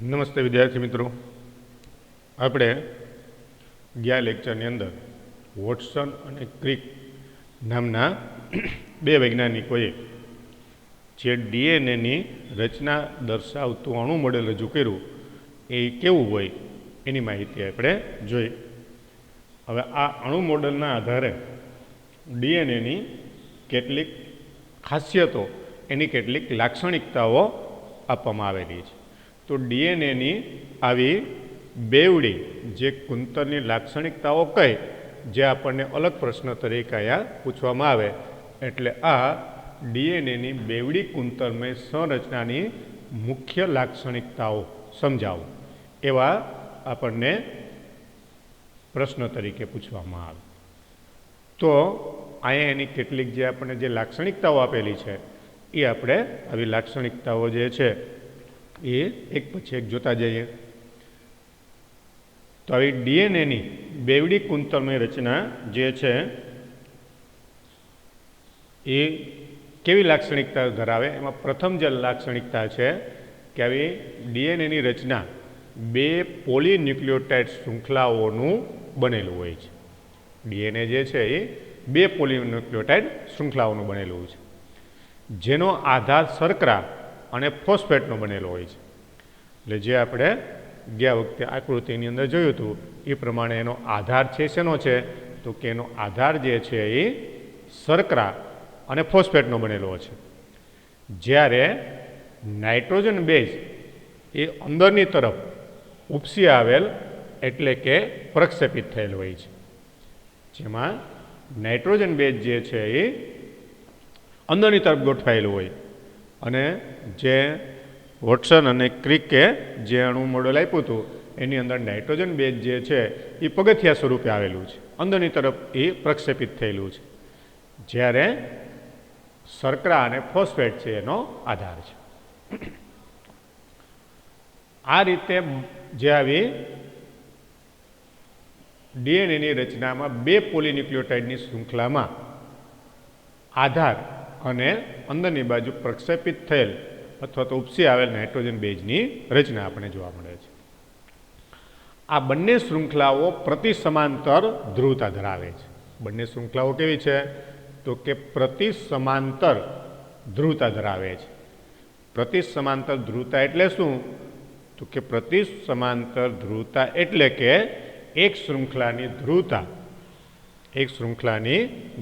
નમસ્તે વિદ્યાર્થી મિત્રો, આપણે ગયા લેક્ચરની અંદર વોટસન અને ક્રિક નામના બે વૈજ્ઞાનિકોએ જે ડીએનએની રચના દર્શાવતું અણુ મોડેલ રજૂ કર્યું એ કેવું હોય એની માહિતી આપણે જોઈ. હવે આ અણુ મોડેલના આધારે ડીએનએની કેટલીક ખાસિયતો, એની કેટલીક લાક્ષણિકતાઓ આપવામાં આવેલી છે. તો ડીએનએની આવી બેવડી જે કુંતરની લાક્ષણિકતાઓ કઈ, જે આપણને અલગ પ્રશ્ન તરીકે અહીંયા પૂછવામાં આવે, એટલે આ ડીએનએની બેવડી કુંતરમય સંરચનાની મુખ્ય લાક્ષણિકતાઓ સમજાવો એવા આપણને પ્રશ્ન તરીકે પૂછવામાં આવે. તો અહીંયા એની કેટલીક જે આપણને જે લાક્ષણિકતાઓ આપેલી છે એ આપણે આવી લાક્ષણિકતાઓ જે છે એ એક પછી એક જોતા જઈએ. તો આવી ડીએનએની બેવડી કુંતલમય રચના જે છે એ કેવી લાક્ષણિકતા ધરાવે, એમાં પ્રથમ જે લાક્ષણિકતા છે કે આવી ડીએનએની રચના બે પોલીન્યુક્લિયોટાઇડ શૃંખલાઓનું બનેલું હોય છે. ડીએનએ જે છે એ બે પોલીન્યુક્લિયોટાઇડ શૃંખલાઓનું બનેલું છે, જેનો આધાર શર્કરા અને ફોસ્ફેટનો બનેલો હોય છે. એટલે જે આપણે ગયા વખતે આકૃતિની અંદર જોયું હતું એ પ્રમાણે એનો આધાર છે શેનો છે, તો કે એનો આધાર જે છે એ શર્કરા અને ફોસ્ફેટનો બનેલો છે. જ્યારે નાઇટ્રોજન બેઝ એ અંદરની તરફ ઉપસી આવેલ એટલે કે પ્રક્ષેપિત થયેલ હોય છે, જેમાં નાઇટ્રોજન બેઝ જે છે એ અંદરની તરફ ગોઠવાયેલું હોય, અને જે વોટસન અને ક્રિકે જે અણુ મોડેલ આપ્યું હતું એની અંદર નાઇટ્રોજન બેઝ જે છે એ પગથિયા સ્વરૂપે આવેલું છે, અંદરની તરફ એ પ્રક્ષેપિત થયેલું છે, જ્યારે શર્કરા અને ફોસ્ફેટ છે એનો આધાર છે. આ રીતે જે આવી ડીએનએની રચનામાં બે પોલીન્યુક્લિયોટાઇડની શૃંખલામાં આધાર અને અંદરની બાજુ પ્રક્ષેપિત થયેલ અથવા તો ઉપસી આવેલ નાઇટ્રોજન બેઝની રચના આપણે જોવા મળે છે. આ બંને શૃંખલાઓ પ્રતિ સમાંતર ધ્રુવતા ધરાવે છે. બંને શૃંખલાઓ કેવી છે, તો કે પ્રતિ સમાંતર ધ્રુવતા ધરાવે છે. પ્રતિ સમાંતર ધ્રુવતા એટલે શું, તો કે પ્રતિ સમાંતર ધ્રુવતા એટલે કે એક શૃંખલાની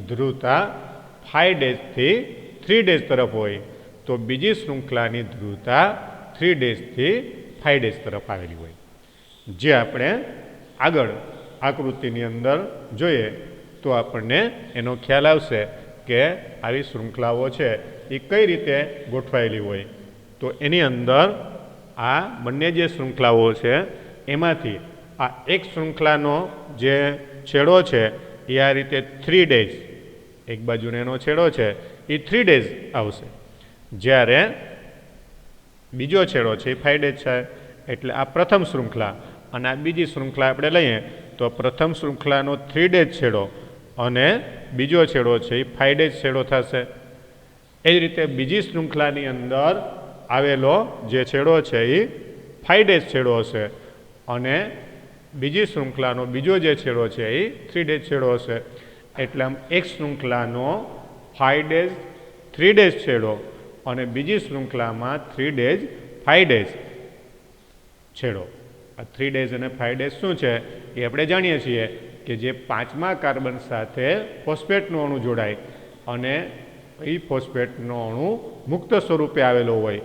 ધ્રુવતા 5' થી 3' તરફ હોય, તો બીજી શૃંખલાની ધ્રુવતા 3' થી 5' તરફ આવેલી હોય. જે આપણે આગળ આકૃતિની અંદર જોઈએ તો આપણને એનો ખ્યાલ આવશે કે આવી શૃંખલાઓ છે એ કઈ રીતે ગોઠવાયેલી હોય. તો એની અંદર આ બંને જે શૃંખલાઓ છે એમાંથી આ એક શૃંખલાનો જે છેડો છે એ આ રીતે 3' એક બાજુનો એનો છેડો છે એ 3' આવશે, જ્યારે બીજો છેડો છે એ 5' છે. એટલે આ પ્રથમ શૃંખલા અને આ બીજી શૃંખલા આપણે લઈએ તો પ્રથમ શૃંખલાનો 3' છેડો અને બીજો છેડો છે એ 5' છેડો થશે. એ જ રીતે બીજી શૃંખલાની અંદર આવેલો જે છેડો છે એ 5' છેડો હશે, અને બીજી શૃંખલાનો બીજો જે છેડો છે એ 3' છેડો હશે. એટલે આમ એક શૃંખલાનો 5' 3' છેડો અને બીજી શૃંખલામાં 3' 5' છેડો. આ 3' અને 5' શું છે એ આપણે જાણીએ છીએ કે જે 5મા કાર્બન સાથે ફોસ્ફેટનું અણુ જોડાય અને એ ફોસ્ફેટનો અણુ મુક્ત સ્વરૂપે આવેલો હોય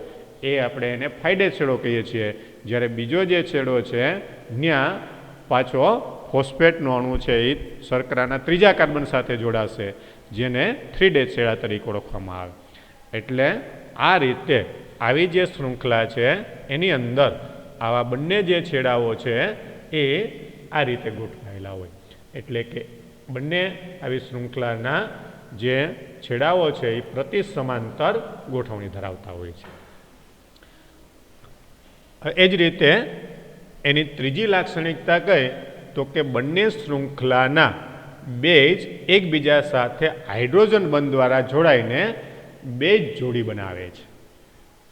એ આપણે એને 5' છેડો કહીએ છીએ. જ્યારે બીજો જે છેડો છે ત્યાં પાછો ફોસ્ફેટનો અણુ છે એ શર્કરાના 3જા કાર્બન સાથે જોડાશે, જેને 3' છેડા તરીકે ઓળખવામાં આવે. એટલે આ રીતે આવી જે શૃંખલા છે એની અંદર આવા બંને જે છેડાઓ છે એ આ રીતે ગોઠવાયેલા હોય. એટલે કે બંને આવી શૃંખલાના જે છેડાઓ છે એ પ્રતિ સમાંતર ગોઠવણી ધરાવતા હોય છે. એ જ રીતે એની ત્રીજી લાક્ષણિકતા કઈ, તો કે બંને શૃંખલાના બેઝ એકબીજા સાથે હાઇડ્રોજન બંધ દ્વારા જોડાઈને બેઝ જોડી બનાવે છે.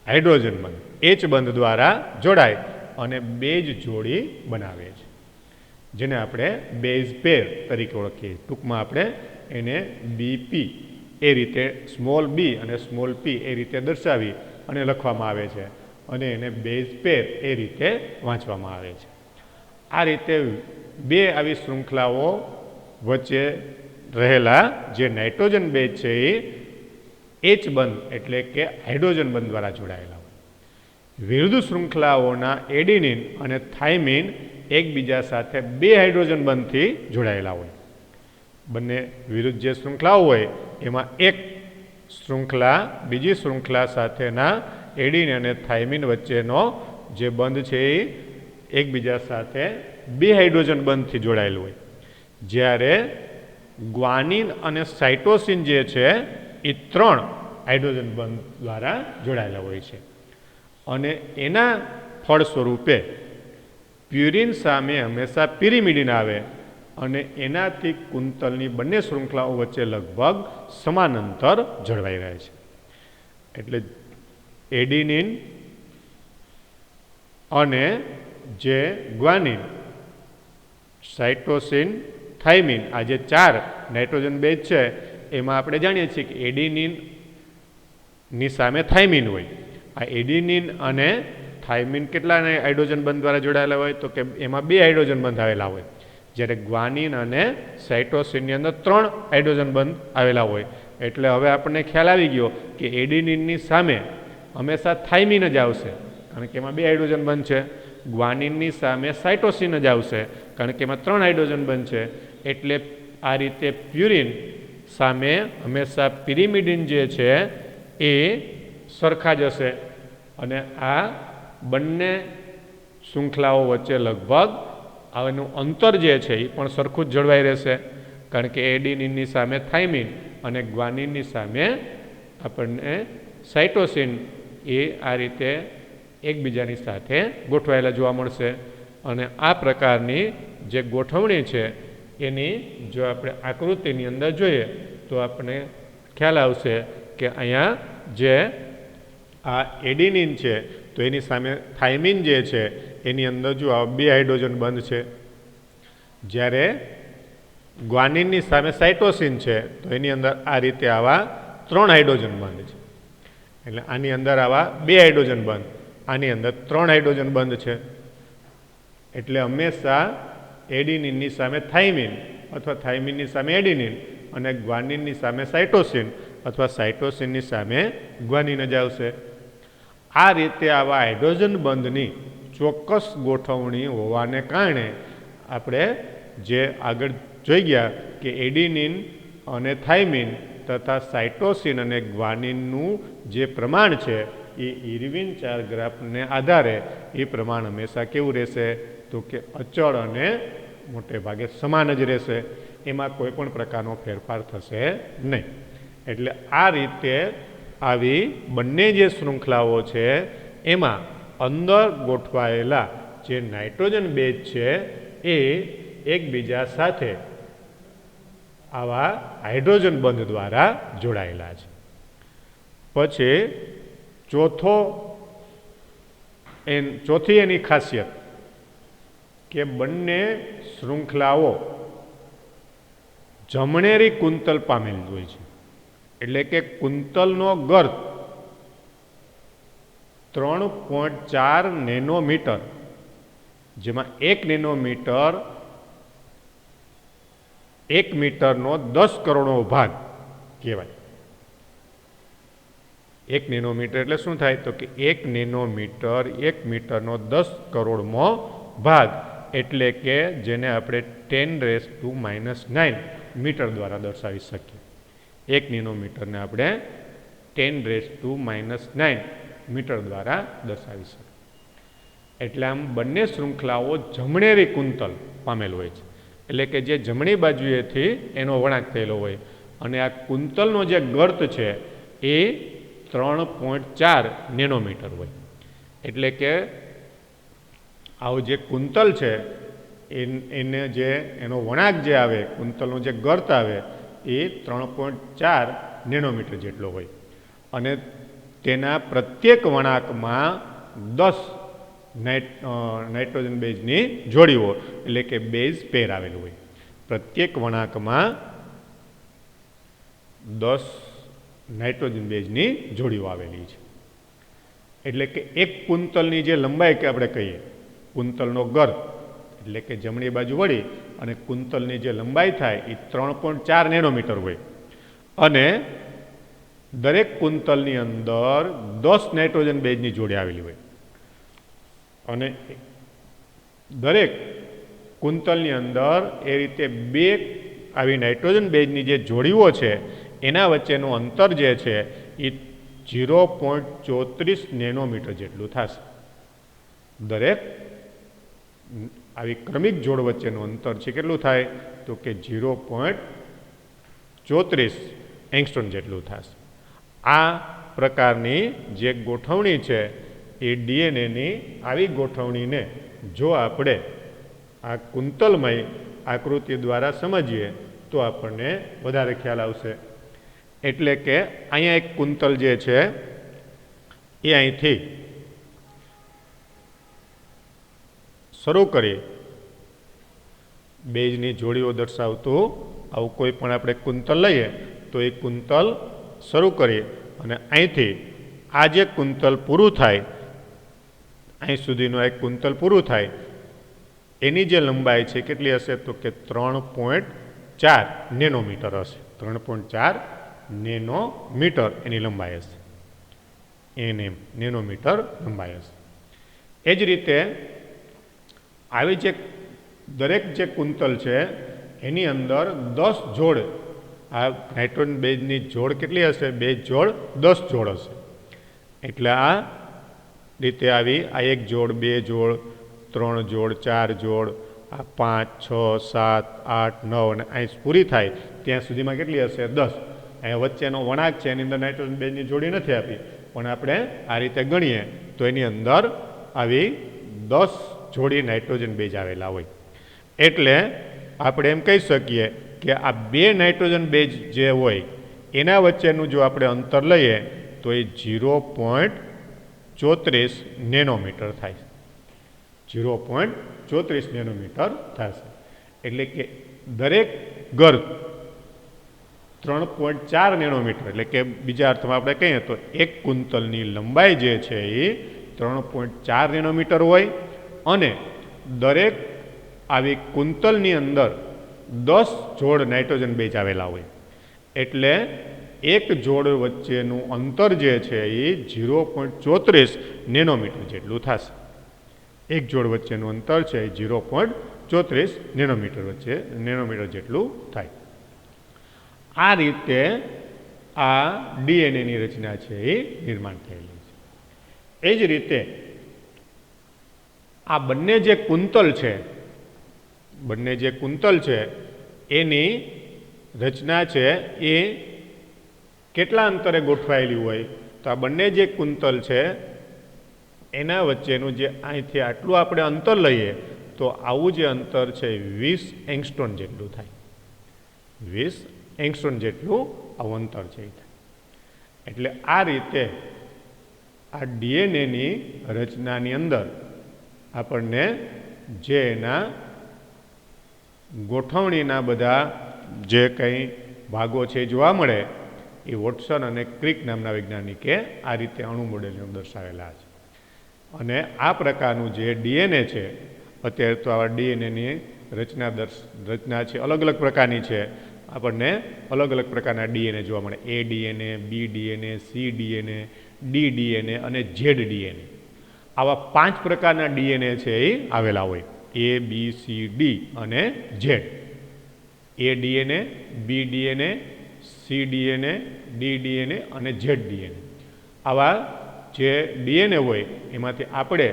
હાઇડ્રોજન બંધ H બંધ દ્વારા જોડાય અને બેઝ જોડી બનાવે છે, જેને આપણે બેઝ પેર તરીકે ઓળખીએ. ટૂંકમાં આપણે એને બીપી એ રીતે સ્મોલ બી અને સ્મોલ પી એ રીતે દર્શાવી અને લખવામાં આવે છે, અને એને બેઝ પેર એ રીતે વાંચવામાં આવે છે. આ રીતે બે આવી શૃંખલાઓ વચ્ચે રહેલા જે નાઇટ્રોજન બેઝ છે એ એચ બંધ એટલે કે હાઇડ્રોજન બંધ દ્વારા જોડાયેલા હોય. વિરુદ્ધ શૃંખલાઓના એડિનિન અને થાઇમિન એકબીજા સાથે બે હાઇડ્રોજન બંધથી જોડાયેલા હોય. બંને વિરુદ્ધ જે શૃંખલાઓ હોય એમાં એક શૃંખલા બીજી શૃંખલા સાથેના એડિનિન અને થાઇમિન વચ્ચેનો જે બંધ છે એ એકબીજા સાથે બે હાઇડ્રોજન બંધથી જોડાયેલું હોય. જ્યારે ગ્વાનિન અને સાઇટોસિન જે છે એ ત્રણ હાઇડ્રોજન બંધ દ્વારા જોડાયેલા હોય છે, અને એના ફળ સ્વરૂપે પ્યુરિન સામે હંમેશા પિરિમિડિન આવે, અને એનાથી કુંતલની બંને શૃંખલાઓ વચ્ચે લગભગ સમાન અંતર જળવાઈ રહે છે. એટલે એડિનિન અને જે ગ્વાનિન, સાઇટોસિન, થાઇમિન, આ જે ચાર નાઇટ્રોજન બેઝ છે એમાં આપણે જાણીએ છીએ કે એડિનિનની સામે થાઇમિન હોય. આ એડિનિન અને થાઇમિન કેટલા હાઇડ્રોજન બંધ દ્વારા જોડાયેલા હોય તો કે એમાં બે હાઇડ્રોજન બંધ આવેલા હોય, જ્યારે ગ્વાનિન અને સાઇટોસિનની અંદર ત્રણ હાઇડ્રોજન બંધ આવેલા હોય. એટલે હવે આપણને ખ્યાલ આવી ગયો કે એડિનિનની સામે હંમેશા થાઇમિન જ આવશે, કારણ કે એમાં બે હાઇડ્રોજન બંધ છે. ગ્વાનિનની સામે સાઇટોસિન જ આવશે, કારણ કે એમાં ત્રણ હાઇડ્રોજન બંધ છે. એટલે આ રીતે પ્યુરિન સામે હંમેશા પિરિમિડિન જે છે એ સરખા જ હશે, અને આ બંને શૃંખલાઓ વચ્ચે લગભગ આનું અંતર જે છે એ પણ સરખું જ જળવાઈ રહેશે, કારણ કે એડિનિનની સામે થાઇમિન અને ગ્વાનિનની સામે આપણને સાઇટોસિન એ આ રીતે એકબીજાની સાથે ગોઠવાયેલા જોવા મળશે. અને આ પ્રકારની જે ગોઠવણી છે એની જો આપણે આકૃતિની અંદર જોઈએ તો આપણને ખ્યાલ આવશે કે અહીંયા જે આ એડિનિન છે તો એની સામે થાઇમિન જે છે એની અંદર જો બે હાઇડ્રોજન બંધ છે, જ્યારે ગ્વાનિનની સામે સાઇટોસિન છે તો એની અંદર આ રીતે આવા ત્રણ હાઇડ્રોજન બંધ છે. એટલે આની અંદર આવા બે હાઇડ્રોજન બંધ, આની અંદર ત્રણ હાઇડ્રોજન બંધ છે. એટલે હંમેશા એડિનિનની સામે થાઇમિન અથવા થાઇમિનની સામે એડિનિન અને ગ્વાનિનની સામે સાઇટોસિન અથવા સાઇટોસિનની સામે ગ્વાનિન જ આવશે. આ રીતે આવા હાઇડ્રોજન બંધની ચોક્કસ ગોઠવણી હોવાને કારણે આપણે જે આગળ જોઈ ગયા કે એડિનિન અને થાઇમિન તથા સાઇટોસિન અને ગ્વાનિનનું જે પ્રમાણ છે એ ઇરવિન ચાર ગ્રાફને આધારે એ પ્રમાણ હંમેશા કેવું રહેશે તો કે અચળ અને મોટે ભાગે સમાન જ રહેશે, એમાં કોઈ પણ પ્રકારનો ફેરફાર થશે નહીં. એટલે આ રીતે આવી બંને જે શૃંખલાઓ છે એમાં અંદર ગોઠવાયેલા જે નાઇટ્રોજન બેઝ છે એ એકબીજા સાથે આવા હાઇડ્રોજન બંધ દ્વારા જોડાયેલા છે. પછી ચોથી એની ખાસિયત કે બંને શૃંખલાઓ જમણેરી કુંતલ પામેલી હોય છે. એટલે કે કુંતલનો ગર્ત 3.4 નેનોમીટર, જેમાં 1 નેનોમીટર 1 મીટરનો 10 કરોડનો ભાગ કહેવાય. 1 નેનોમીટર એટલે શું થાય તો કે 1 નેનોમીટર 1 મીટરનો 10 કરોડમો ભાગ, એટલે કે જેને આપણે 10⁻⁹ મીટર દ્વારા દર્શાવી શકીએ. 1 નેનોમીટરને આપણે 10⁻⁹ મીટર દ્વારા દર્શાવી શકીએ. એટલે આમ બંને શૃંખલાઓ જમણેરી કુંતલ પામેલ હોય છે, એટલે કે જે જમણી બાજુએથી એનો વળાંક થયેલો હોય, અને આ કુંતલનો જે ગર્ત છે એ 3.4 નેનોમીટર હોય. એટલે કે આવું જે કુંતલ છે એને જે એનો વળાંક જે આવે, કુંતલનો જે ગર્ત આવે એ 3.4 નેનોમીટર જેટલો હોય, અને તેના પ્રત્યેક વળાંકમાં 10 નાઇટ્રોજન બેઝની જોડીઓ એટલે કે બેઝ પેર આવેલું હોય. પ્રત્યેક વળાંકમાં 10 નાઇટ્રોજન બેઝની જોડીઓ આવેલી છે. એટલે કે એક કુંતલની જે લંબાઈ કે આપણે કહીએ કુંતલનો ગર્ભ એટલે કે જમણી બાજુ વળી અને કુંતલની જે લંબાઈ થાય એ 3.4 નેનોમીટર હોય અને દરેક કુંતલની અંદર 10 નાઇટ્રોજન બેઝની જોડી આવેલી હોય અને દરેક કુંતલની અંદર એ રીતે 2 આવી નાઇટ્રોજન બેઝની જે જોડીઓ છે એના વચ્ચેનું અંતર જે છે એ 0.34 નેનોમીટર જેટલું થશે. દરેક આવી ક્રમિક જોડ વચ્ચેનું અંતર છે કેટલું થાય તો કે 0.34 એંગસ્ટ્રોમ જેટલું થશે. આ પ્રકારની જે ગોઠવણી છે એ ડીએનએની આવી ગોઠવણીને જો આપણે આ કુંતલમય આકૃતિ દ્વારા સમજીએ તો આપણને વધારે ખ્યાલ આવશે. એટલે કે અહીંયા એક કુંતલ જે છે એ અહીંથી શરૂ કરી બેઝની જોડીઓ દર્શાવતું આવું કોઈ પણ આપણે કુંતલ લઈએ તો એ કુંતલ શરૂ કરી અને અહીંથી આ જે કુંતલ પૂરું થાય અહીં સુધીનું એક કુંતલ પૂરું થાય એની જે લંબાઈ છે કેટલી હશે તો કે 3.4 નેનોમીટર હશે. 3.4 નેનોમીટર એની લંબાઈ હશે. નેનોમીટર લંબાઈ હશે. એ જ રીતે આવી જે દરેક જે કુંતલ છે એની અંદર 10 જોડ આ નાઇટ્રોજન બેઝની જોડ કેટલી હશે 2 જોડ 10 જોડ હશે. એટલે આ રીતે આવી આ 1 જોડ 2 જોડ 3 જોડ 4 જોડ આ 5 6 7 8 9 અને અહીં પૂરી થાય ત્યાં સુધીમાં કેટલી હશે 10. અહીંયા વચ્ચેનો વળાંક છે એની અંદર નાઇટ્રોજન બેઝની જોડી નથી આપી પણ આપણે આ રીતે ગણીએ તો એની અંદર આવી 10 જોડી નાઇટ્રોજન બેઝ આવેલા હોય. એટલે આપણે એમ કહી શકીએ કે આ 2 નાઇટ્રોજન બેઝ જે હોય એના વચ્ચેનું જો આપણે અંતર લઈએ તો એ 0.34 નેનોમીટર થાય. 0.34 નેનોમીટર થશે. એટલે કે દરેક ગર્ભ 3.4 નેનોમીટર એટલે કે બીજા અર્થમાં આપણે કહીએ તો એક કુંતલની લંબાઈ જે છે એ 3.4 નેનોમીટર હોય અને દરેક આવી કુંતલની અંદર 10 જોડ નાઇટ્રોજન બેઝ આવેલા હોય. એટલે એક જોડ વચ્ચેનું અંતર જે છે એ 0.34 નેનોમીટર જેટલું થશે. એક જોડ વચ્ચેનું અંતર છે એ 0.34 નેનોમીટર જેટલું થાય. આ રીતે આ ડીએનએની રચના છે એ નિર્માણ થયેલી છે. એ જ રીતે આ બંને જે કુંતલ છે એની રચના છે એ કેટલા અંતરે ગોઠવાયેલી હોય તો આ બંને જે કુંતલ છે એના વચ્ચેનું જે અહીંથી આટલું આપણે અંતર લઈએ તો આવું જે અંતર છે 20 એંગસ્ટ્રોમ જેટલું થાય. 20 એંગસ્ટ્રોમ જેટલું આવું અંતર છે. એટલે આ રીતે આ ડીએનએની રચનાની અંદર આપણને જે એના ગોઠવણીના બધા જે કંઈ ભાગો છે જોવા મળે એ વોટસન અને ક્રિક નામના વૈજ્ઞાનિકે આ રીતે અણુ મોડેલમાં દર્શાવેલા છે. અને આ પ્રકારનું જે ડીએનએ છે અત્યારે તો આવા ડીએનએની રચના છે અલગ અલગ પ્રકારની છે. આપણને અલગ અલગ પ્રકારના ડીએનએ જોવા મળે. A DNA, B DNA, C DNA, D DNA અને ઝેડ ડીએનએ. આવા 5 પ્રકારના ડીએનએ છે એ આવેલા હોય. એ બી સી ડી અને Z. A DNA, B DNA, C DNA, D DNA અને ઝેડ ડીએનએ. આવા જે ડીએનએ હોય એમાંથી આપણે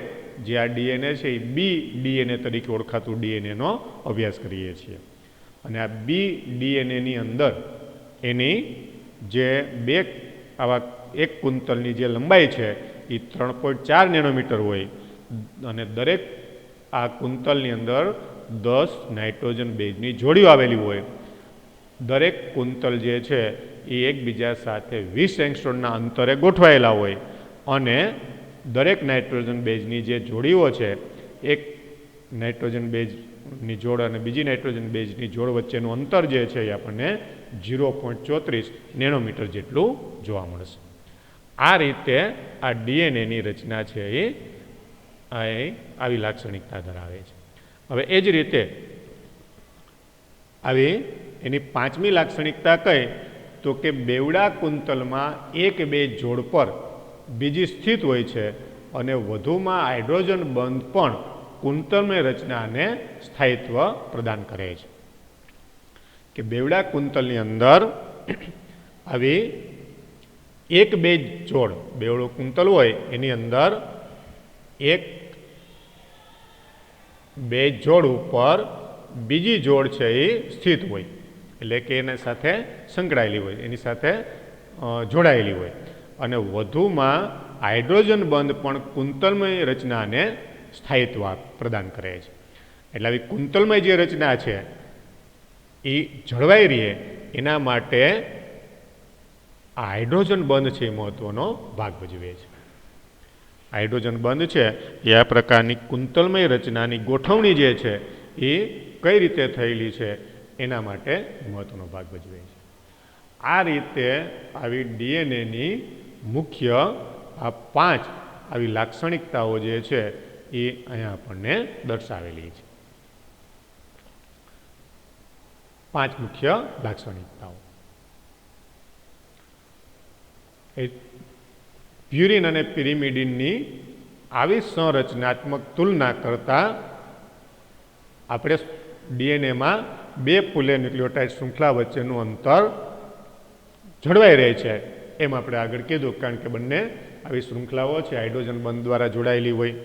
જે આ ડીએનએ છે એ બી ડીએનએ તરીકે ઓળખાતું ડીએનએનો અભ્યાસ કરીએ છીએ. અને આ બી ડીએનએની અંદર એની જે આવા એક કુંતલની જે લંબાઈ છે એ 3.4 નેનોમીટર હોય અને દરેક આ કુંતલની અંદર 10 નાઇટ્રોજન બેઝની જોડીઓ આવેલી હોય. દરેક કુંતલ જે છે એ એકબીજા સાથે 20 એંગસ્ટ્રોમના અંતરે ગોઠવાયેલા હોય અને દરેક નાઇટ્રોજન બેઝની જે જોડીઓ છે, એક નાઇટ્રોજન બેઝની જોડ અને બીજી નાઇટ્રોજન બેઝની જોડ વચ્ચેનું અંતર જે છે એ આપણને 0.34 નેનોમીટર જેટલું જોવા મળશે. આ રીતે આ ડીએનએની રચના છે એ આવી લાક્ષણિકતા ધરાવે છે. હવે એ જ રીતે આવી એની પાંચમી લાક્ષણિકતા કઈ તો કે બેવડા કુંતલમાં એક બે જોડ પર બીજી સ્થિત હોય છે અને વધુમાં હાઇડ્રોજન બંધ પણ કુંતલમય રચનાને સ્થાયિત્વ પ્રદાન કરે છે. કે બેવડા કુંતલની અંદર આવી એક બે જોડ, બેવડો કુંતલ હોય એની અંદર એક બે જોડ ઉપર બીજી જોડ છે એ સ્થિત હોય, એટલે કે એના સાથે સંકળાયેલી હોય, એની સાથે જોડાયેલી હોય અને વધુમાં હાઇડ્રોજન બંધ પણ કુંતલમય રચનાને સ્થાયિત્વ પ્રદાન કરે છે. એટલે આવી કુંતલમય જે રચના છે એ જળવાઈ રહે એના માટે આ હાઇડ્રોજન બંધ છે એ મહત્વનો ભાગ ભજવે છે. હાઇડ્રોજન બંધ છે એ આ પ્રકારની કુંતલમય રચનાની ગોઠવણી જે છે એ કઈ રીતે થયેલી છે એના માટે મહત્વનો ભાગ ભજવે છે. આ રીતે આવી ડીએનએની મુખ્ય આ 5 આવી લાક્ષણિકતાઓ જે છે એ અહીંયા આપણને દર્શાવેલી છે. 5 મુખ્ય લાક્ષણિકતાઓ. પ્યુરિન અને પિરિમિડિનની આવી સંરચનાત્મક તુલના કરતાં આપણે ડીએનએમાં બે પોલિન્યુક્લિયોટાઇડ શૃંખલા વચ્ચેનું અંતર જળવાઈ રહે છે એમ આપણે આગળ કીધું, કારણ કે બંને આવી શૃંખલાઓ છે હાઇડ્રોજન બંધ દ્વારા જોડાયેલી હોય.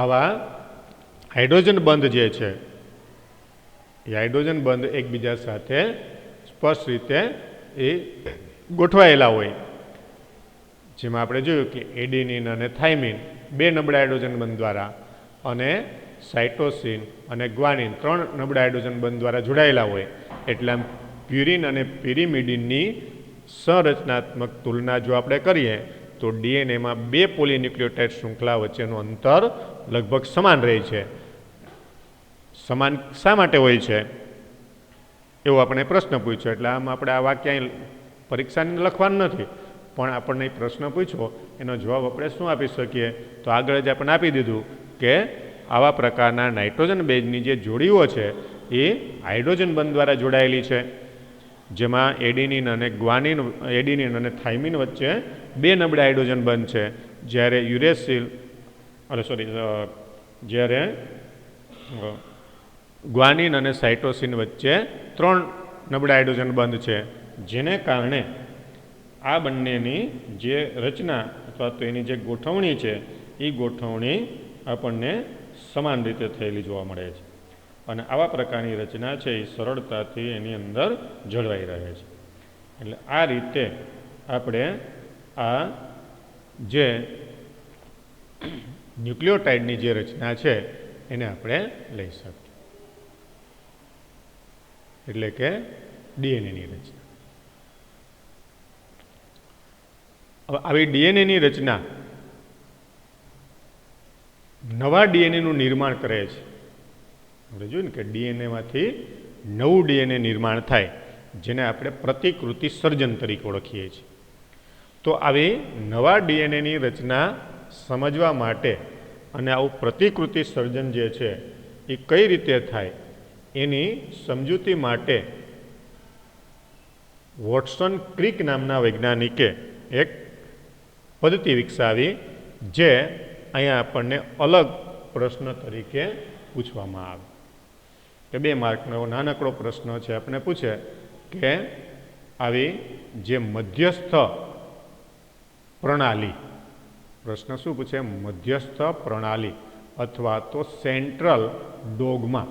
આવા હાઇડ્રોજન બંધ જે છે એ હાઇડ્રોજન બંધ એકબીજા સાથે સ્પષ્ટ રીતે એ ગોઠવાયેલા હોય. જેમાં આપણે જોયું કે એડિનિન અને થાઇમિન બે નબળા હાઇડ્રોજન બંધ દ્વારા અને સાઇટોસિન અને ગ્વાનિન 3 નબળા હાઇડ્રોજન બંધ દ્વારા જોડાયેલા હોય. એટલે પ્યુરિન અને પિરિમિડિનની સંરચનાત્મક તુલના જો આપણે કરીએ તો ડીએનએમાં બે પોલિન્યુક્લિયોટાઇડ શૃંખલા વચ્ચેનું અંતર લગભગ સમાન રહે છે. સમાન શા માટે હોય છે એવો આપણે પ્રશ્ન પૂછ્યો. એટલે આમ આપણે આ વાક્ય પરીક્ષાને લખવાનું નથી, પણ આપણને પ્રશ્ન પૂછ્યો એનો જવાબ આપણે શું આપી શકીએ? તો આગળ જ આપણે આપી દીધું કે આવા પ્રકારના નાઇટ્રોજન બેઝની જે જોડીઓ છે એ હાઇડ્રોજન બંધ દ્વારા જોડાયેલી છે, જેમાં એડિનિન અને ગ્વાનિન, એડિનિન અને થાઇમિન વચ્ચે બે નબળા હાઇડ્રોજન બંધ છે, જ્યારે જ્યારે ગ્વાનિન અને સાઇટોસિન વચ્ચે 3 નબળા હાઇડ્રોજન બંધ છે, જેને કારણે આ બંનેની જે રચના અથવા તો એની જે ગોઠવણી છે એ ગોઠવણી આપણને સમાન રીતે થયેલી જોવા મળે છે અને આવા પ્રકારની રચના છે એ સરળતાથી એની અંદર જળવાઈ રહે છે. એટલે આ રીતે આપણે આ જે ન્યુક્લિયોટાઇડની જે રચના છે એને આપણે લઈ શકીએ, એટલે કે ડીએનએની રચના. હવે આવી ડીએનએની રચના નવા ડીએનએનું નિર્માણ કરે છે. આપણે જોયું ને કે ડીએનએમાંથી નવું ડીએનએ નિર્માણ થાય, જેને આપણે પ્રતિકૃતિ સર્જન તરીકે ઓળખીએ છીએ. તો આવી નવા ડીએનએની રચના સમજવા માટે અને આવું પ્રતિકૃતિ સર્જન જે છે એ કઈ રીતે થાય એની સમજૂતી માટે વોટસન ક્રિક નામના વૈજ્ઞાનિકે એક પદ્ધતિ વિકસાવી, જે અહીંયા આપણને અલગ પ્રશ્ન તરીકે પૂછવામાં આવે. કે 2 માર્કનો નાનકડો પ્રશ્ન છે, આપણે પૂછે કે આવી જે મધ્યસ્થ પ્રણાલી, પ્રશ્ન શું પૂછે? મધ્યસ્થ પ્રણાલી અથવા તો સેન્ટ્રલ ડોગમા.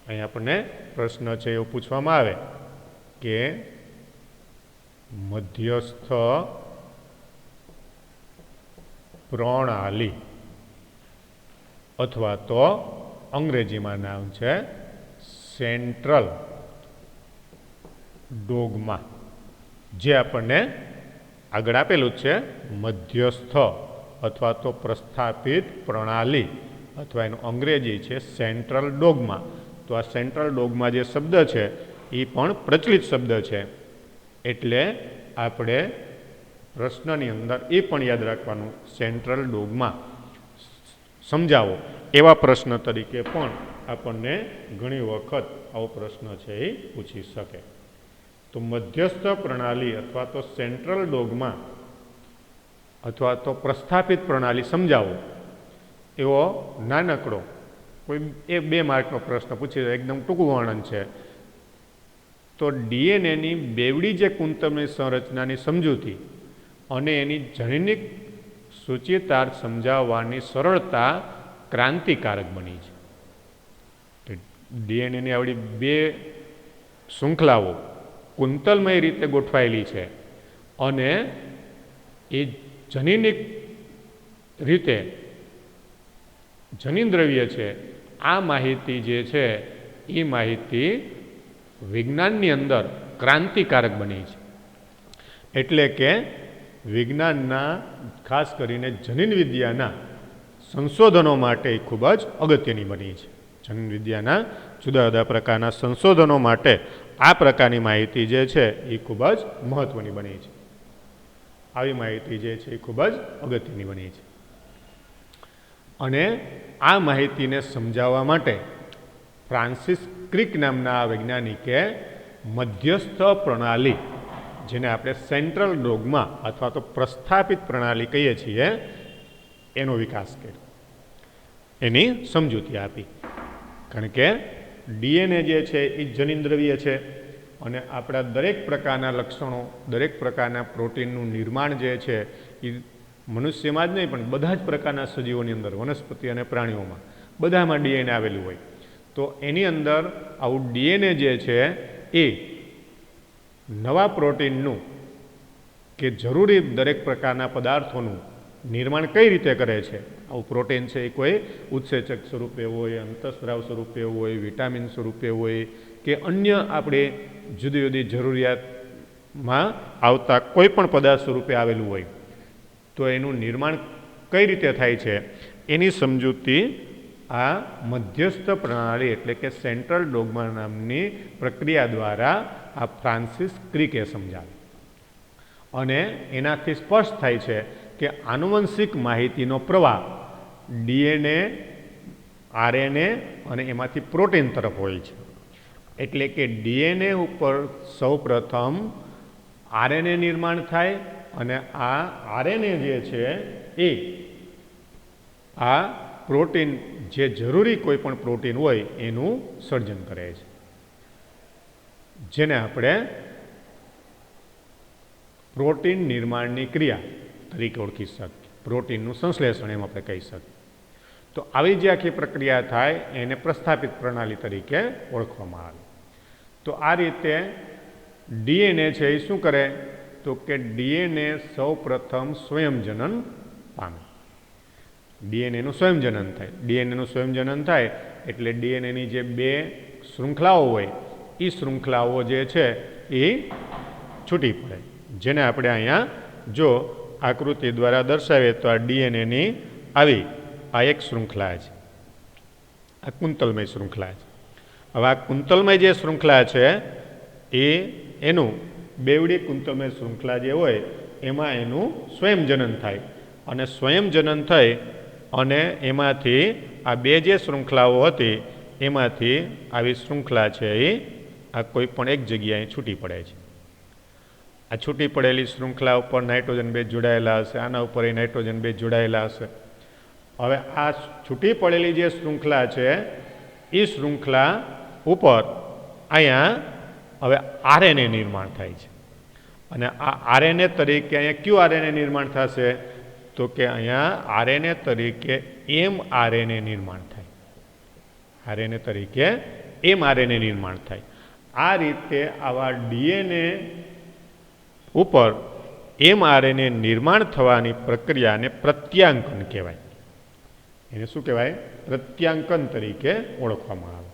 અહીં આપણને પ્રશ્ન છે એવો પૂછવામાં આવે કે મધ્યસ્થ પ્રણાલી અથવા તો અંગ્રેજીમાં નામ છે સેન્ટ્રલ ડોગમા, જે આપણને આગળ આપેલું છે મધ્યસ્થ અથવા તો પ્રસ્થાપિત પ્રણાલી અથવા એનું અંગ્રેજી છે સેન્ટ્રલ ડોગમા. તો આ સેન્ટ્રલ ડોગમા જે શબ્દ છે એ પણ પ્રચલિત શબ્દ છે, એટલે આપણે પ્રશ્નની અંદર એ પણ યાદ રાખવાનું, સેન્ટ્રલ ડોગમા સમજાવો, એવા પ્રશ્ન તરીકે પણ આપણને ઘણી વખત આવો પ્રશ્ન છે એ પૂછી શકે. તો મધ્યસ્થ પ્રણાલી અથવા તો સેન્ટ્રલ ડોગમા અથવા તો પ્રસ્થાપિત પ્રણાલી સમજાવો, એવો નાનકડો કોઈ 2 માર્કનો પ્રશ્ન પૂછી, એકદમ ટૂંકું વર્ણન છે. તો ડીએનએની બેવડી જે કુંતલમય સંરચનાની સમજૂતી અને એની જનીનિક સૂચિતાર્થ સમજાવવાની સરળતા ક્રાંતિકારક બની છે. ડીએનએની આવડી 2 શૃંખલાઓ કુંતલમય રીતે ગોઠવાયેલી છે અને એ જનીનિક રીતે જનીન દ્રવ્ય છે. આ માહિતી જે છે એ માહિતી વિજ્ઞાનની અંદર ક્રાંતિકારક બની છે. એટલે કે વિજ્ઞાનના ખાસ કરીને જનીન વિદ્યાના સંશોધનો માટે ખૂબ જ અગત્યની બની છે. જનીન વિદ્યાના જુદા જુદા પ્રકારના સંશોધનો માટે આ પ્રકારની માહિતી જે છે એ ખૂબ જ મહત્ત્વની બની છે. આવી માહિતી જે છે એ ખૂબ જ અગત્યની બની છે. અને આ માહિતીને સમજાવવા માટે ફ્રાન્સિસ ક્રિક નામના આ વૈજ્ઞાનિકે મધ્યસ્થ પ્રણાલી, જેને આપણે સેન્ટ્રલ ડોગમા અથવા તો પ્રસ્થાપિત પ્રણાલી કહીએ છીએ, એનો વિકાસ કર્યો, એની સમજૂતી આપી. કારણ કે ડીએનએ જે છે એ જનીન દ્રવ્ય છે અને આપણા દરેક પ્રકારના લક્ષણો, દરેક પ્રકારના પ્રોટીનનું નિર્માણ જે છે એ મનુષ્યમાં જ નહીં પણ બધા જ પ્રકારના સજીવોની અંદર, વનસ્પતિ અને પ્રાણીઓમાં બધામાં ડીએનએ આવેલું હોય. તો એની અંદર આવું ડીએનએ જે છે એ નવા પ્રોટીનનું કે જરૂરી દરેક પ્રકારના પદાર્થોનું નિર્માણ કઈ રીતે કરે છે. આવું પ્રોટીન છે એ કોઈ ઉત્સેચક સ્વરૂપે હોય, અંતઃસ્રાવ સ્વરૂપે હોય, વિટામિન સ્વરૂપે હોય કે અન્ય આપણે જુદી જુદી જરૂરિયાતમાં આવતા કોઈ પણ પદાર્થ સ્વરૂપે આવેલું હોય, તો એનું નિર્માણ કઈ રીતે થાય છે એની સમજૂતી આ મધ્યસ્થ પ્રણાલી એટલે કે સેન્ટ્રલ ડોગમા નામની પ્રક્રિયા દ્વારા આ ફ્રાન્સિસ ક્રિકે સમજાવી. અને એનાથી સ્પષ્ટ થાય છે કે આનુવંશિક માહિતીનો પ્રવાહ ડીએનએ, આરએનએ અને એમાંથી પ્રોટીન તરફ હોય છે. એટલે કે ડીએનએ ઉપર સૌપ્રથમ આરએનએ નિર્માણ થાય અને આ આરએનએ જે છે એ આ પ્રોટીન જે જરૂરી કોઈ પણ પ્રોટીન હોય એનું સર્જન કરે છે, જેને આપણે પ્રોટીન નિર્માણની ક્રિયા તરીકે ઓળખી શકીએ. પ્રોટીનનું સંશ્લેષણ એમ આપણે કહી શકીએ. તો આવી જે આખી પ્રક્રિયા થાય એને પ્રસ્થાપિત પ્રણાલી તરીકે ઓળખવામાં આવે. તો આ રીતે ડીએનએ છે એ શું કરે તો કે ડીએનએ સૌ પ્રથમ સ્વયંજનન પામે. ડીએનએનું સ્વયંજનન થાય. ડીએનએનું સ્વયંજનન થાય એટલે ડીએનએની જે 2 શૃંખલાઓ હોય એ શૃંખલાઓ જે છે એ છૂટી પડે, જેને આપણે અહીંયા જો આકૃતિ દ્વારા દર્શાવીએ તો આ ડીએનએની આવી આ એક શૃંખલા છે, આ કુંતલમય શૃંખલા છે. હવે આ કુંતલમય જે શૃંખલા છે એ એનું બેવડી કુંતલમય શૃંખલા જે હોય એમાં એનું સ્વયંજનન થાય અને સ્વયંજનન થઈ અને એમાંથી આ 2 જે શૃંખલાઓ હતી એમાંથી આવી શૃંખલા છે એ આ કોઈ પણ એક જગ્યાએ છૂટી પડે છે. આ છૂટી પડેલી શૃંખલા ઉપર નાઇટ્રોજન બેઝ જોડાયેલા હશે, આના ઉપર એ નાઇટ્રોજન બેઝ જોડાયેલા હશે. હવે આ છૂટી પડેલી જે શૃંખલા છે એ શૃંખલા ઉપર અહીંયા હવે આરએનએ નિર્માણ થાય છે અને આ આરએનએ તરીકે અહીંયા કયું આરએનએ નિર્માણ થશે તો કે અહીંયા આરએનએ તરીકે એમઆરએનએ નિર્માણ થાય. આરએનએ તરીકે એમઆરએનએ નિર્માણ થાય. આ રીતે આવા ડીએનએ ઉપર એમઆરએનએ નિર્માણ થવાની પ્રક્રિયાને પ્રત્યાંકન કહેવાય. એને શું કહેવાય? પ્રત્યાંકન તરીકે ઓળખવામાં આવે.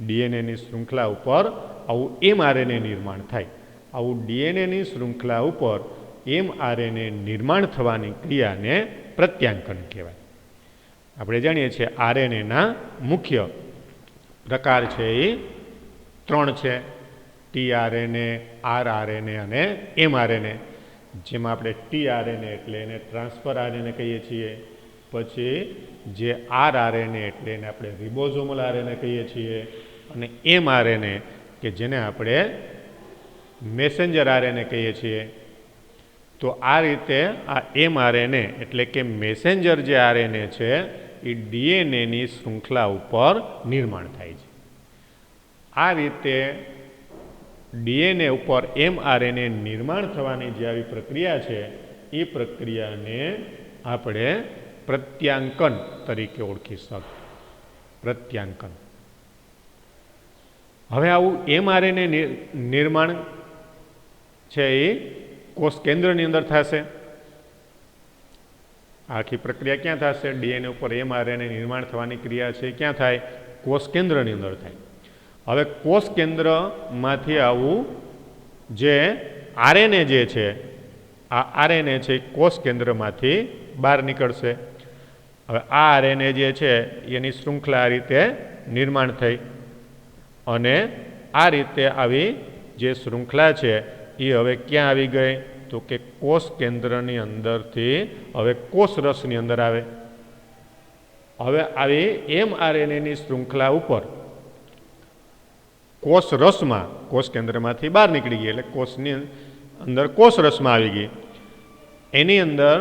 ડીએનએની શૃંખલા ઉપર આવું એમઆરએનએ નિર્માણ થાય. આવું ડીએનએની શૃંખલા ઉપર એમઆરએનએ નિર્માણ થવાની ક્રિયાને પ્રત્યાંકન કહેવાય. આપણે જાણીએ છીએ આરએનએના મુખ્ય પ્રકાર છે એ 3 છે: ટીઆરએનએ, આરઆરએનએ અને એમઆરએનએ. જેમાં આપણે ટીઆરએનએ એટલે એને ટ્રાન્સફર આરએનએ કહીએ છીએ. પછી જે આરઆરએનએ એટલે એને આપણે રિબોઝોમલ આરએનએ કહીએ છીએ. અને એમઆરએનએ કે જેને આપણે મેસેન્જર આરએનએ કહીએ છીએ. તો આ રીતે આ એમઆરએનએ એટલે કે મેસેન્જર જે આરએનએ છે એ ડીએનએની શૃંખલા ઉપર નિર્માણ થાય છે. આ રીતે ડીએનએ ઉપર એમઆરએનએ નિર્માણ થવાની જે આવી પ્રક્રિયા છે એ પ્રક્રિયાને આપણે પ્રત્યાંકન તરીકે ઓળખી શકીએ. પ્રત્યાંકન. હવે આવું એમઆરએનએ નિર્માણ છે એ કોષ કેન્દ્રની અંદર થશે. આખી પ્રક્રિયા ક્યાં થશે? ડીએનએ ઉપર એમઆરએનએ નિર્માણ થવાની ક્રિયા છે ક્યાં થાય? કોષ કેન્દ્રની અંદર થાય. હવે કોષ કેન્દ્રમાંથી આવું જે આરએનએ જે છે આ આરએનએ છે કોષ કેન્દ્રમાંથી બહાર નીકળશે. હવે આ આરએનએ જે છે એની શૃંખલા આ રીતે નિર્માણ થઈ અને આ રીતે આવી જે શૃંખલા છે એ હવે ક્યાં આવી ગઈ? તો કે કોષ કેન્દ્રની અંદરથી હવે કોષ રસની અંદર આવે. હવે આવી એમઆરએનએની શૃંખલા ઉપર કોષ રસમાં કોષ કેન્દ્રમાંથી બહાર નીકળી ગઈ એટલે કોષની અંદર કોષ રસમાં આવી ગઈ. એની અંદર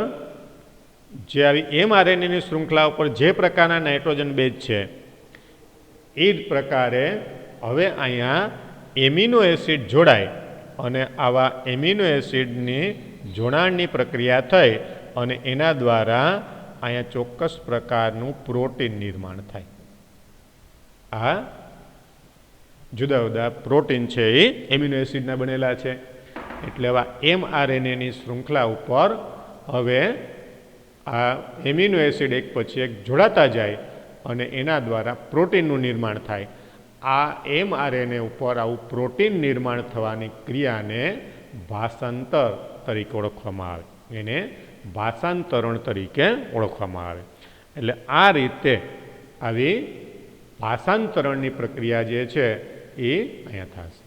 જે આવી એમઆરએનએની શૃંખલા ઉપર જે પ્રકારના નાઇટ્રોજન બેઝ છે એ જ પ્રકારે હવે અહીંયા એમિનો એસિડ જોડાય અને આવા એમિનો એસિડની જોડાણની પ્રક્રિયા થઈ અને એના દ્વારા અહીંયા ચોક્કસ પ્રકારનું પ્રોટીન નિર્માણ થાય. આ જુદા જુદા પ્રોટીન છે એ એમિનો એસિડના બનેલા છે. એટલે હવે એમઆરએનએની શૃંખલા ઉપર હવે આ એમિનો એસિડ એક પછી એક જોડાતા જાય અને એના દ્વારા પ્રોટીનનું નિર્માણ થાય. આ એમઆરએનએ ઉપર આવું પ્રોટીન નિર્માણ થવાની ક્રિયાને ભાષાંતર તરીકે ઓળખવામાં આવે. એને ભાષાંતરણ તરીકે ઓળખવામાં આવે. એટલે આ રીતે આવી ભાષાંતરણની પ્રક્રિયા જે છે એ અહીંયા થશે.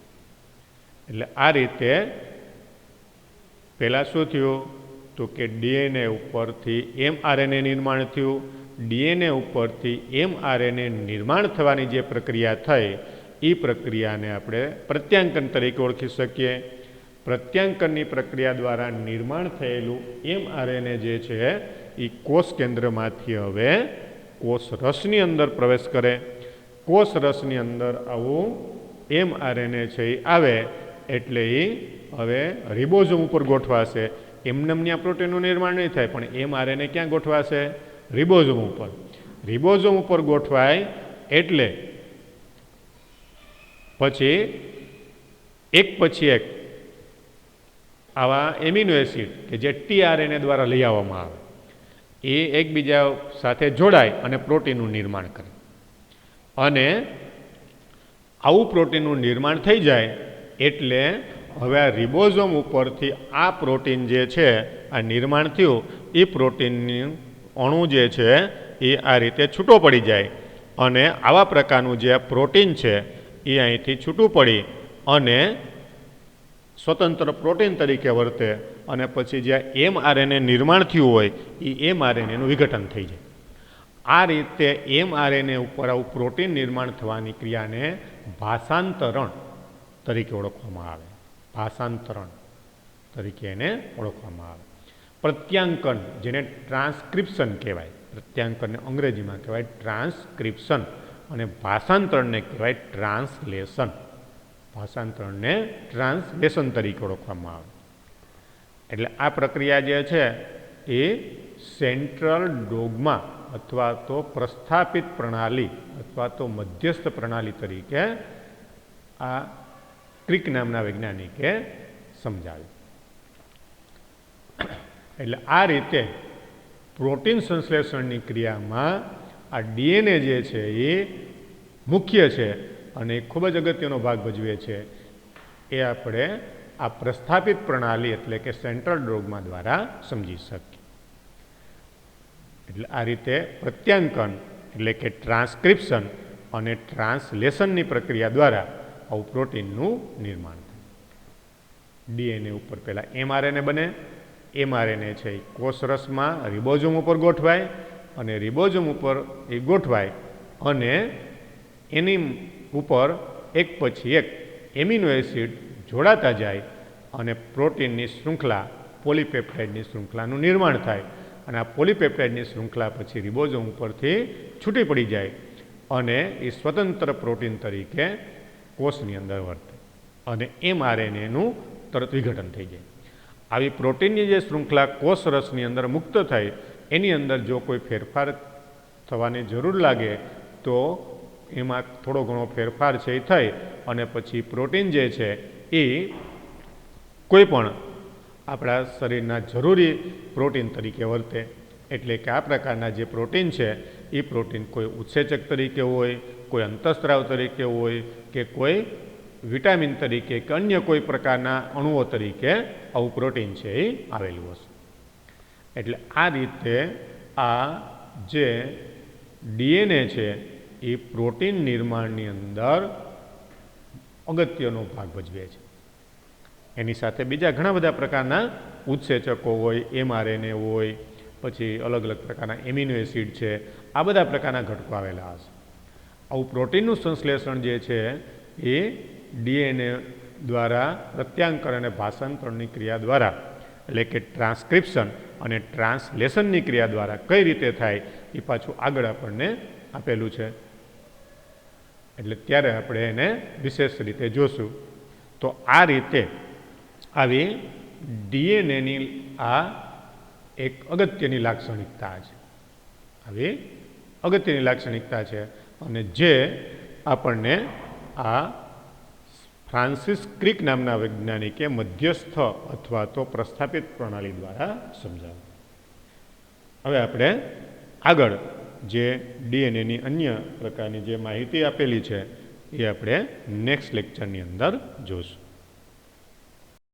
એટલે આ રીતે પહેલાં શું થયું? તો કે ડીએનએ ઉપરથી એમઆરએનએ નિર્માણ થયું. ડીએનએ ઉપરથી એમઆરએનએ નિર્માણ થવાની જે પ્રક્રિયા થઈ એ પ્રક્રિયાને આપણે પ્રત્યાંકન તરીકે ઓળખી શકીએ. પ્રત્યાંકનની પ્રક્રિયા દ્વારા નિર્માણ થયેલું એમઆરએનએ જે છે એ કોષ કેન્દ્રમાંથી હવે કોષ રસની અંદર પ્રવેશ કરે. કોષ રસની અંદર આવું એમઆરએનએ છે એ આવે એટલે એ હવે રિબોઝોમ ઉપર ગોઠવાશે. એમનેમ ત્યાં પ્રોટીનનું નિર્માણ નહીં થાય પણ એમઆરએનએ ક્યાં ગોઠવાશે? રિબોઝોમ ઉપર. રિબોઝોમ ઉપર ગોઠવાય એટલે પછી એક આવા એમિનો એસિડ કે જે ટીઆરએનએ દ્વારા લઈ આવવામાં આવે એ એકબીજા સાથે જોડાય અને પ્રોટીનનું નિર્માણ કરે. અને આવું પ્રોટીનનું નિર્માણ થઈ જાય એટલે હવે આ રિબોઝોમ ઉપરથી આ પ્રોટીન જે છે આ નિર્માણ થયું એ પ્રોટીનનું અણુ જે છે એ આ રીતે છૂટો પડી જાય અને આવા પ્રકારનું જે પ્રોટીન છે એ અહીંથી છૂટું પડી અને સ્વતંત્ર પ્રોટીન તરીકે વર્તે અને પછી જ્યાં એમઆરએનએ નિર્માણ થયું હોય એ એમઆરએનએનું વિઘટન થઈ જાય. આ રીતે એમઆરએનએ ઉપર આવું પ્રોટીન નિર્માણ થવાની ક્રિયાને ભાષાંતરણ તરીકે ઓળખવામાં આવે. ભાષાંતરણ તરીકે એને ઓળખવામાં આવે. પ્રત્યાંકન જેને ટ્રાન્સક્રિપ્શન કહેવાય. પ્રત્યાંકનને અંગ્રેજીમાં કહેવાય ટ્રાન્સક્રિપ્શન અને ભાષાંતરણને કહેવાય ટ્રાન્સલેશન. ભાષાંતરણને ટ્રાન્સલેશન તરીકે ઓળખવામાં આવે. એટલે આ પ્રક્રિયા જે છે એ સેન્ટ્રલ ડોગમા અથવા તો પ્રસ્થાપિત પ્રણાલી અથવા તો મધ્યસ્થ પ્રણાલી તરીકે આ ક્રિક નામના વૈજ્ઞાનિકે સમજાવ્યું. એટલે આ રીતે પ્રોટીન સંશ્લેષણની ક્રિયામાં આ ડીએનએ જે છે એ મુખ્ય છે અને ખૂબ જ અગત્યનો ભાગ ભજવે છે. એ આપણે આ પ્રસ્થાપિત પ્રણાલી એટલે કે સેન્ટ્રલ ડોગમા દ્વારા સમજી શકીએ. એટલે આ રીતે પ્રત્યાંકન એટલે કે ટ્રાન્સક્રિપ્શન અને ટ્રાન્સલેશનની પ્રક્રિયા દ્વારા આવું પ્રોટીનનું નિર્માણ થાય. ડીએનએ ઉપર પહેલાં એમઆરએનએ બને. એમઆરએનએ છે એ કોષરસમાં રિબોઝોમ ઉપર ગોઠવાય અને રિબોઝોમ ઉપર એ ગોઠવાય અને એની ઉપર એક પછી એક એમિનો એસિડ જોડાતા જાય અને પ્રોટીનની શૃંખલા પોલીપેપ્ટાઇડની શૃંખલાનું નિર્માણ થાય અને આ પોલીપેપ્ટાઇડની શૃંખલા પછી રિબોઝોમ ઉપરથી છૂટી પડી જાય અને એ સ્વતંત્ર પ્રોટીન તરીકે કોષની અંદર વર્તે અને એમઆરએનએનું તરત વિઘટન થઈ જાય. આવી પ્રોટીનની જે શૃંખલા કોષરસની અંદર મુક્ત થાય એની અંદર જો કોઈ ફેરફાર થવાની જરૂર લાગે તો એમાં થોડો ઘણો ફેરફાર છે એ થઈ અને પછી પ્રોટીન જે છે એ કોઈ પણ આપણા શરીરના જરૂરી પ્રોટીન તરીકે વર્તે. એટલે કે આ પ્રકારના જે પ્રોટીન છે એ પ્રોટીન કોઈ ઉત્સેચક તરીકે હોય, કોઈ અંતઃસ્ત્રાવ તરીકે હોય કે કોઈ વિટામિન તરીકે કે અન્ય કોઈ પ્રકારના અણુઓ તરીકે આવું પ્રોટીન છે એ આવેલું હશે. એટલે આ રીતે આ જે ડીએનએ છે એ પ્રોટીન નિર્માણની અંદર અગત્યનો ભાગ ભજવે છે. એની સાથે બીજા ઘણા બધા પ્રકારના ઉત્સેચકો હોય, એમઆરએનએ હોય, પછી અલગ અલગ પ્રકારના એમિનો એસિડ છે, આ બધા પ્રકારના ઘટકો આવેલા હશે. આવું પ્રોટીનનું સંશ્લેષણ જે છે એ ડીએનએ દ્વારા પ્રત્યાંકન અને ભાષાંતરણની ક્રિયા દ્વારા એટલે કે ટ્રાન્સક્રિપ્શન અને ટ્રાન્સલેશનની ક્રિયા દ્વારા કઈ રીતે થાય એ પાછું આગળ આપણને આપેલું છે. એટલે ત્યારે આપણે એને વિશેષ રીતે જોશું. તો આ રીતે આવી ડીએનએની આ એક અગત્યની લાક્ષણિકતા છે. આવી અગત્યની લાક્ષણિકતા છે અને જે આપણને આ ફ્રાન્સિસ ક્રિક નામના વૈજ્ઞાનિકે મધ્યસ્થ અથવા તો પ્રસ્થાપિત પ્રણાલી દ્વારા સમજાવ્યું. હવે આપણે આગળ જે ડીએનએની અન્ય પ્રકારની જે માહિતી આપેલી છે એ આપણે નેક્સ્ટ લેક્ચરની અંદર જોઈશું.